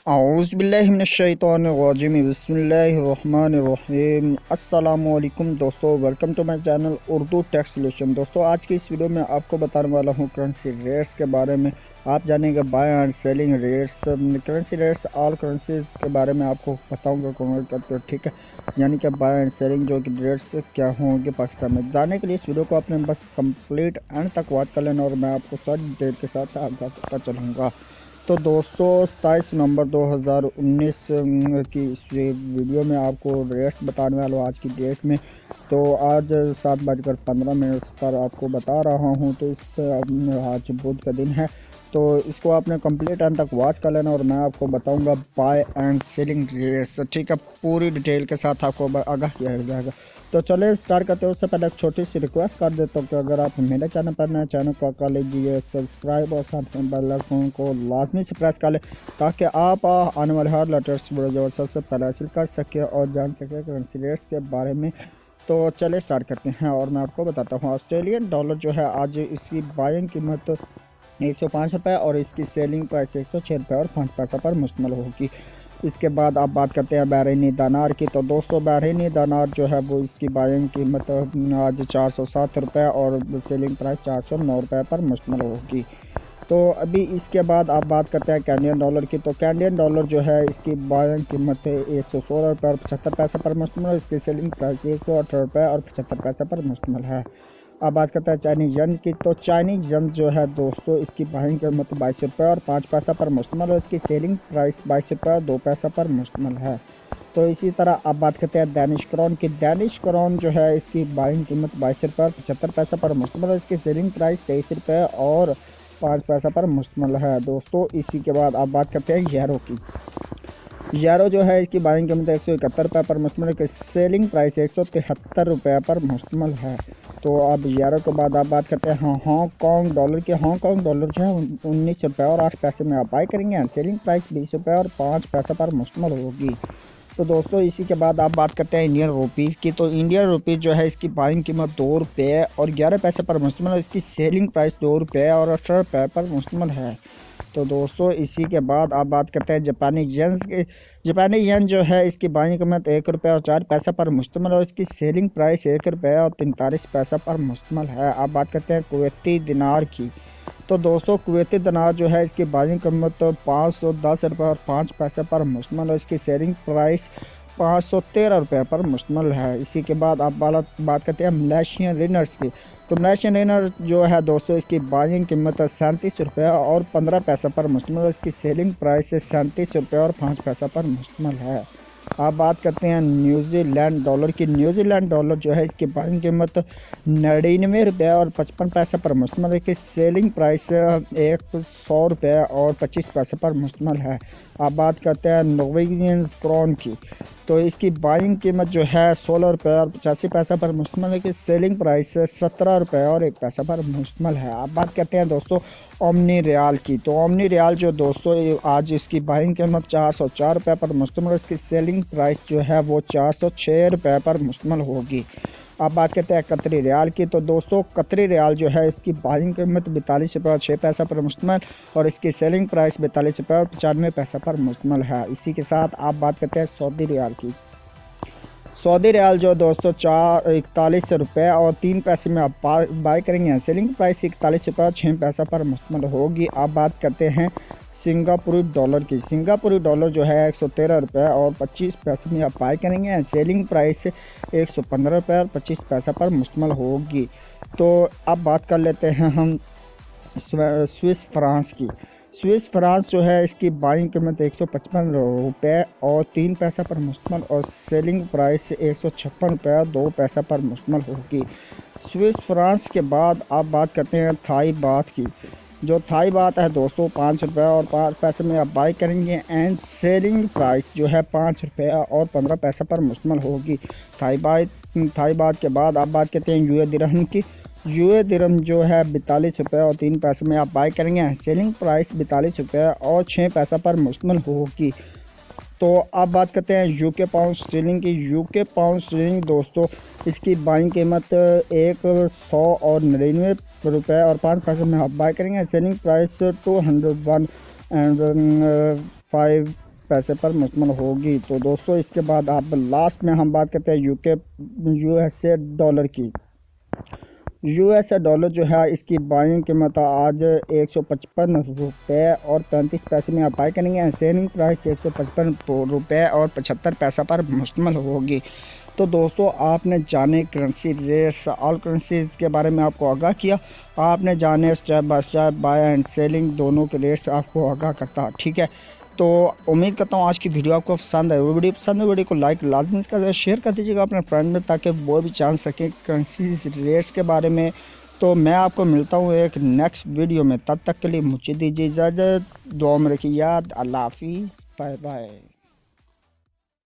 औज़ुबिल्लाहिमिनश्शैतानिर्रजीम बिस्मिल्लाहिर्रहमानिर्रहीम। अस्सलामुअलैकुम दोस्तों, welcome to my channel Urdu tech solution. दोस्तों, आज की इस वीडियो में आपको बताने वाला हूँ करेंसी रेट्स के बारे में। आप जानेंगे buy and selling rates, currency rates, all currencies के बारे में आपको बताऊँगा कन्वर्ट करते, ठीक है। यानी कि बाय एंड सेलिंग जो कि रेट्स क्या होंगे पाकिस्तान में। जानने के लिए इस वीडियो को आपने बस कंप्लीट एंड तक वॉच कर लेना और मैं आपको सारी डिटेल के साथ आगे पता चलूँगा। तो दोस्तों, 27 नवंबर 2019 की इस वीडियो में आपको रेट्स बताने वाला हूँ आज की डेट में। तो आज 7:15 पर आपको बता रहा हूँ। तो इस आज बुध का दिन है, तो इसको आपने कंप्लीट एंड तक वॉच कर लेना और मैं आपको बताऊंगा बाय एंड सेलिंग रेट्स, ठीक है। पूरी डिटेल के साथ आपको आगाह किया जाएगा। तो चले स्टार्ट करते हैं। उससे पहले एक छोटी सी रिक्वेस्ट कर देता हूँ कि अगर आप मेरे चैनल पर नए, चैनल को कर लीजिए सब्सक्राइब और साथ में बेल आइकन को लाजमी से प्रेस कर लें ताकि आप आने वाले हर लेटेस्ट वीडियो सबसे पहले हासिल कर सके और जान सके करेंसी रेट्स के बारे में। तो चले स्टार्ट करते हैं और मैं आपको बताता हूँ। ऑस्ट्रेलियन डॉलर जो है आज इसकी बाइंग कीमत 105 रुपये और इसकी सेलिंग प्राइस 106 रुपये और 5 पैसा पर मुश्तमिल होगी। इसके बाद आप बात करते हैं बहरीनी दानार की। तो दोस्तों, बहरीनी दानार जो है वो इसकी बाइंग कीमत आज 407 रुपये और सेलिंग प्राइस 409 रुपये पर मुश्तमिल होगी। तो अभी इसके बाद आप बात करते हैं कैनेडियन डॉलर की। तो कैनेडियन डॉलर जो है इसकी बाइंग कीमत है 116 रुपये और 75 पैसा पर मुश्तमिल है। इसकी सेलिंग प्राइस 118 रुपये और 75 पैसा पर मुश्तमिल है। अब बात करते हैं चाइनीज यन की। तो चाइनीज यन जो है दोस्तों इसकी बाइंग कीमत 22 रुपये और 5 पैसा पर मुश्तमिल है। इसकी सेलिंग प्राइस 22 रुपये और 2 पैसा पर मुश्तमिल है। तो इसी तरह आप बात करते हैं डैनिश क्राउन की। डैनिश क्राउन जो है इसकी बाइंग कीमत 22 रुपये और 75 पैसा पर मुश्तमिल है। इसकी सेलिंग प्राइस 23 रुपये और 5 पैसा पर मुश्तमिल है दोस्तों। इसी के बाद आप बात करते हैं यूरो की। यूरो जो है इसकी बाइंग कीमत 171 रुपये पर मुश्तमिल है। सेलिंग प्राइस 173 रुपये पर मुश्तमिल है। तो अब यूरो के बाद आप बात करते हैं हांगकॉन्ग डॉलर की। हांगकॉन्ग डॉलर जो है 19 रुपये और 8 पैसे में आप बाई करेंगे। सेलिंग प्राइस 20 रुपये और 5 पैसा पर मुश्तमिल होगी। तो दोस्तों, इसी के बाद आप बात करते हैं इंडियन रुपीज़ की। तो इंडियन रुपीज़ जो है इसकी बाइंग कीमत 2 रुपये और 11 पैसे पर मुश्तमिल है। इसकी सेलिंग प्राइस 2 रुपये और 18 रुपये पर मुश्तमिल है। तो दोस्तों, इसी के बाद आप बात करते हैं जापानी येन्स की। जापानी येन जो है इसकी बाइंग कीमत 1 रुपये और 4 पैसा पर मुश्तमिल है और इसकी सेलिंग प्राइस 1 रुपये और 43 पैसा पर मुश्तमिल है। आप बात करते हैं कुवैती दिनार की। तो दोस्तों, कुवैती दिनार जो है इसकी बाइंग कीमत 510 रुपये और 5 पैसे पर मुश्तमिल है। इसकी सेलिंग प्राइस 513 रुपये पर मुश्तमिल है। इसी के बाद आप बात करते हैं मलेशियन रिनर्स की। तो मलेशियन रिनर जो है दोस्तों इसकी बाइंग कीमत 37 रुपये और 15 पैसा पर मुश्तमिल है। इसकी सेलिंग प्राइस 37 रुपये और 5 पैसा पर मुश्तमिल है। आप बात करते हैं न्यूजीलैंड डॉलर की। न्यूजीलैंड डॉलर जो है इसकी बाइंग कीमत 99 रुपये और 55 पैसे पर मुश्तमिल है। इसकी सेलिंग प्राइस 100 रुपये और 25 पैसे पर मुश्तमिल है। आप बात करते हैं नॉर्वेजियन क्रोन की। तो इसकी बाइंग कीमत जो है 16 रुपये और 85 पैसा पर मुश्तमिल है। कि सेलिंग प्राइस 17 रुपये और 1 पैसा पर मुश्तमिल है। आप बात करते हैं दोस्तों ओमनी रियाल की। तो ओमनी रियाल जो दोस्तों आज इसकी बाइंग कीमत 404 रुपये पर मुश्तमिल है। इसकी सेलिंग प्राइस जो है वो 406 रुपये पर मुश्तमिल होगी। अब बात करते हैं कतरी रियाल की। तो दोस्तों, कतरी रियाल जो है इसकी बाइंग कीमत 42 रुपये और 6 पैसा पर मुश्तमिल और इसकी सेलिंग प्राइस 42 रुपये और 95 पैसा पर मुश्तमिल है। इसी के साथ आप बात करते हैं सऊदी रियाल की। सऊदी रियाल जो दोस्तों 41 रुपये और 3 पैसे में आप बाई करेंगे। सेलिंग प्राइस 41 रुपये और 6 पैसा पर मुश्तमिल होगी। आप बात करते हैं सिंगापुरी डॉलर की। सिंगापुरी डॉलर जो है 113 रुपये और 25 पैसे में आप बाई करेंगे। सेलिंग प्राइस 115 रुपये और 25 पैसा पर मुश्तमिल होगी। तो अब बात कर लेते हैं हम स्विस फ्रांस की। स्विस फ्रांस जो है इसकी बाइंग कीमत 155 रुपये और 3 पैसा पर मुश्तमिल और सेलिंग प्राइस 156 रुपये और 2 पैसा पर मुश्तमिल होगी। स्विस फ्रांस के बाद आप बात करते हैं थाई बात की। जो थाई बात है दोस्तों 5 रुपये और 5 पैसे में आप बाई करेंगे एंड सेलिंग प्राइस जो है 5 रुपये और 15 पैसा पर मुश्तमिल होगी। थाई बात के बाद आप बात करते हैं यूए दिरहम की। यूए दिरहम जो है 42 रुपये और 3 पैसे में आप बाई करेंगे। सेलिंग प्राइस 42 रुपये और 6 पैसा पर मुश्तमिल होगी। तो आप बात करते हैं यूके पाउंड स्टर्लिंग की। यूके पाउंड स्टर्लिंग दोस्तों इसकी बाइंग कीमत 100 और 99 रुपये और 5 पैसे में आप बाई करेंगे। सेलिंग प्राइस 201 एंड 5 पैसे पर मुश्तमिल होगी। तो दोस्तों इसके बाद आप लास्ट में हम बात करते हैं यूएसए डॉलर की। यूएसए डॉलर जो है इसकी बाइंग कीमत आज 155 रुपये और 35 पैसे में आप बाई करेंगे। सेलिंग प्राइस 155 रुपये और 75 पैसा पर मुश्तमिल होगी। तो दोस्तों आपने जाने करेंसी रेट्स, ऑल करेंसीज के बारे में आपको आगाह किया। आपने जाने step by step by and selling दोनों के रेट्स आपको आगाह करता। ठीक है, तो उम्मीद करता हूँ आज की वीडियो आपको पसंद है। वीडियो पसंद है, वीडियो को लाइक लाजमी कर शेयर कर दीजिएगा अपने फ्रेंड में, ताकि वो भी जान सकें करेंसीज रेट्स के बारे में। तो मैं आपको मिलता हूँ एक नेक्स्ट वीडियो में, तब तक के लिए मुझे दीजिए इजाज़त। दुआ में रखिए याद। अल्लाह हाफिज़, बाय बाय।